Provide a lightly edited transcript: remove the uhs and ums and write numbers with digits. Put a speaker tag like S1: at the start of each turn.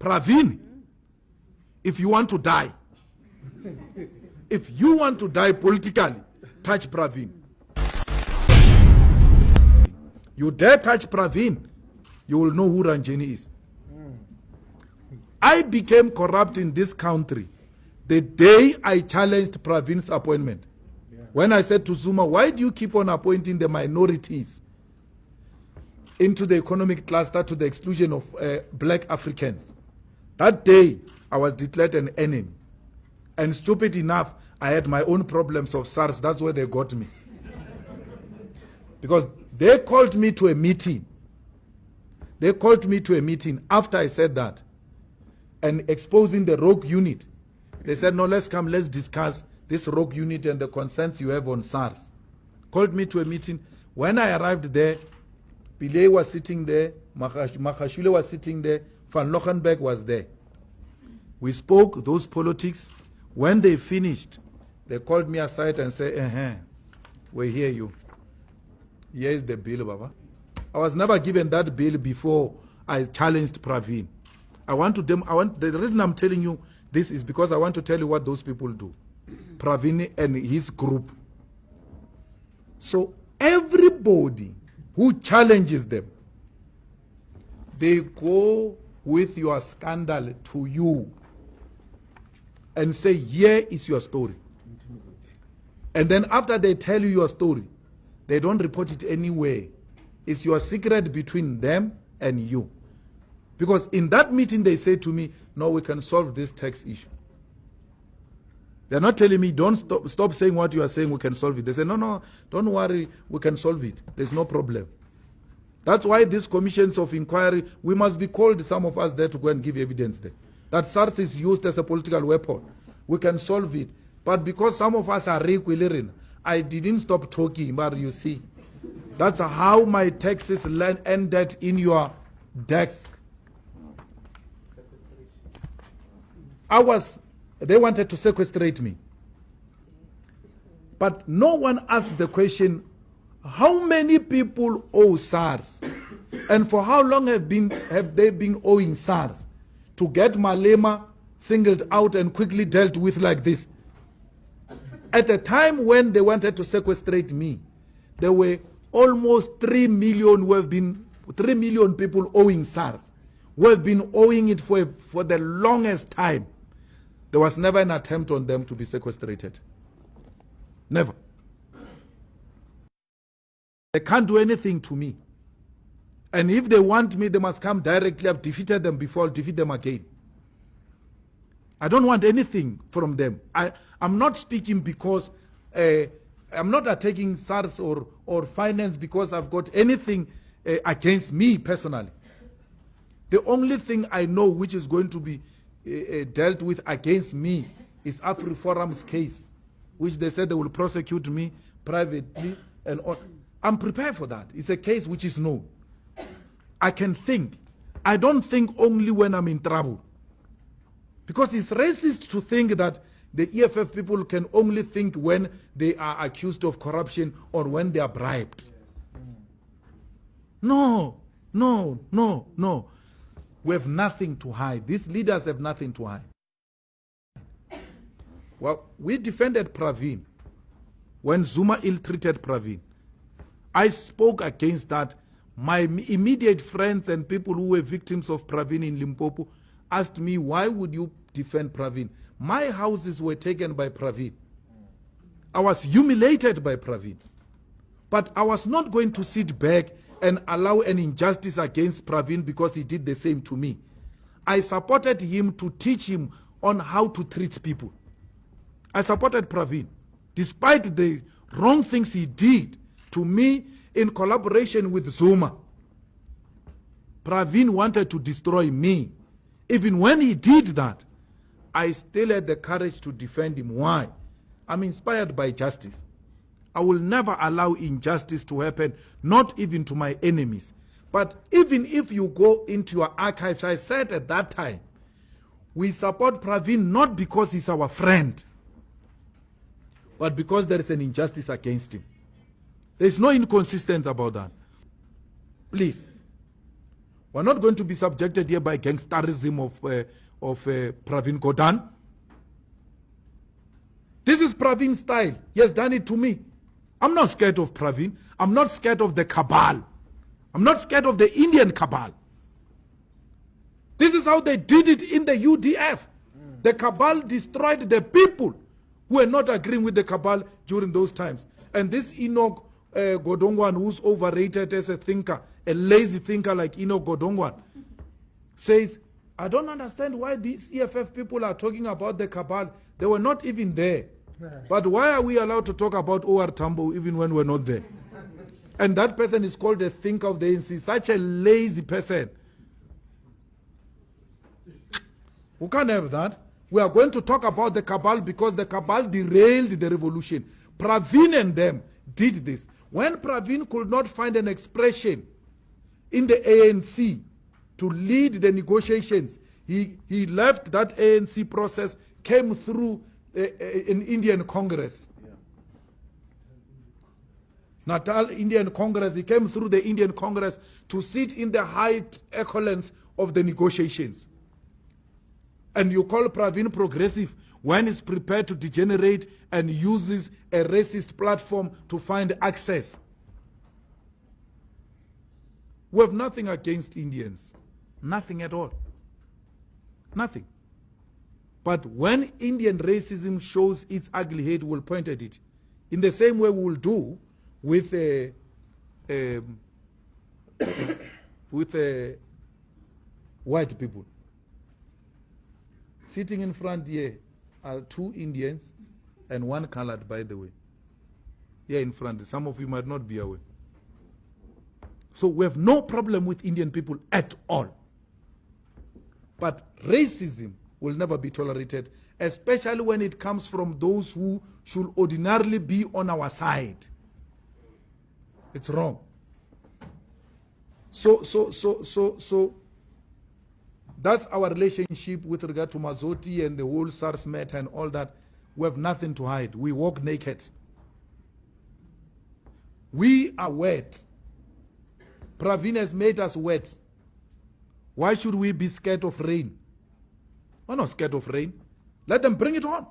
S1: Pravin, if you want to die, if you want to die politically, touch Pravin. You dare touch Pravin, you will know who Ranjeni is. I became corrupt in this country the day I challenged Pravin's appointment. When I said to Zuma, why do you keep on appointing the minorities into the economic cluster to the exclusion of black Africans? That day, I was declared an enemy. And stupid enough, I had my own problems of SARS. That's where they got me. Because they called me to a meeting. They called me to a meeting after I said that and exposing the rogue unit. They said, no, let's come, let's discuss this rogue unit and the concerns you have on SARS. Called me to a meeting. When I arrived there, Pillay was sitting there, Magashule was sitting there, Van Lochenberg was there. We spoke those politics. When they finished, they called me aside and said, we hear you. Here is the bill, Baba. I was never given that bill before I challenged Pravin. The reason I'm telling you this is because I want to tell you what those people do. Pravin and his group. So everybody who challenges them, they go with your scandal to you and say, here is your story. And then after they tell you your story, they don't report it anywhere. It's your secret between them and you. Because in that meeting they say to me, no, we can solve this tax issue. They're not telling me, don't stop saying what you are saying, we can solve it. They say, no, don't worry, we can solve it. There's no problem. That's why these commissions of inquiry, we must be called, some of us there, to go and give evidence there. That SARS is used as a political weapon. We can solve it. But because some of us are requiring, I didn't stop talking, but you see, that's how my taxes ended in your desk. They wanted to sequestrate me. But no one asked the question, how many people owe SARS? And for how long have they been owing SARS? To get Malema singled out and quickly dealt with like this. At the time when they wanted to sequestrate me, there were almost 3 million people owing SARS, who have been owing it for the longest time. There was never an attempt on them to be sequestrated. Never. They can't do anything to me. And if they want me, they must come directly. I've defeated them before, I'll defeat them again. I don't want anything from them. I'm not speaking because I'm not attacking SARS or finance because I've got anything against me personally. The only thing I know which is going to be dealt with against me is AfriForum's case, which they said they will prosecute me privately and on. I'm prepared for that. It's a case which is known. I can think. I don't think only when I'm in trouble. Because it's racist to think that the EFF people can only think when they are accused of corruption or when they are bribed. No. We have nothing to hide. These leaders have nothing to hide. Well, we defended Pravin when Zuma ill-treated Pravin. I spoke against that. My immediate friends and people who were victims of Pravin in Limpopo asked me, why would you defend Pravin? My houses were taken by Pravin. I was humiliated by Pravin. But I was not going to sit back and allow an injustice against Pravin because he did the same to me. I supported him to teach him on how to treat people. I supported Pravin, despite the wrong things he did to me in collaboration with Zuma. Pravin wanted to destroy me. Even when he did that, I still had the courage to defend him. Why? I'm inspired by justice. I will never allow injustice to happen, not even to my enemies. But even if you go into your archives, I said at that time, we support Pravin not because he's our friend, but because there is an injustice against him. There is no inconsistency about that. Please, We're not going to be subjected here by gangsterism of Pravin Gordan. This is Pravin's style. He has done it to me. I'm not scared of Pravin. I'm not scared of the cabal. I'm not scared of the Indian cabal. This is how they did it in the UDF. The cabal destroyed the people who were not agreeing with the cabal during those times. And this Enoch Godongwan, who's overrated as a thinker, a lazy thinker like Enoch Godongwan, says, I don't understand why these EFF people are talking about the cabal. They were not even there. But why are we allowed to talk about O.R. Tambo even when we're not there? And that person is called a thinker of the ANC. Such a lazy person. We can't have that. We are going to talk about the cabal because the cabal derailed the revolution. Pravin and them did this. When Pravin could not find an expression in the ANC to lead the negotiations, he left that ANC process, came through an Indian Congress. Yeah. Natal Indian Congress, he came through the Indian Congress to sit in the high echelons of the negotiations. And you call Pravin progressive when he's prepared to degenerate and uses a racist platform to find access. We have nothing against Indians. Nothing at all. Nothing. But when Indian racism shows its ugly head, we'll point at it. In the same way we will do with white people. Sitting in front here are 2 Indians and 1 colored, by the way. Here in front. Some of you might not be aware. So we have no problem with Indian people at all. But racism will never be tolerated, especially when it comes from those who should ordinarily be on our side. It's wrong. So that's our relationship with regard to Mazoti and the whole SARS matter and all that. We have nothing to hide. We walk naked. We are wet. Pravin has made us wet. Why should we be scared of rain? We're not scared of rain. Let them bring it on.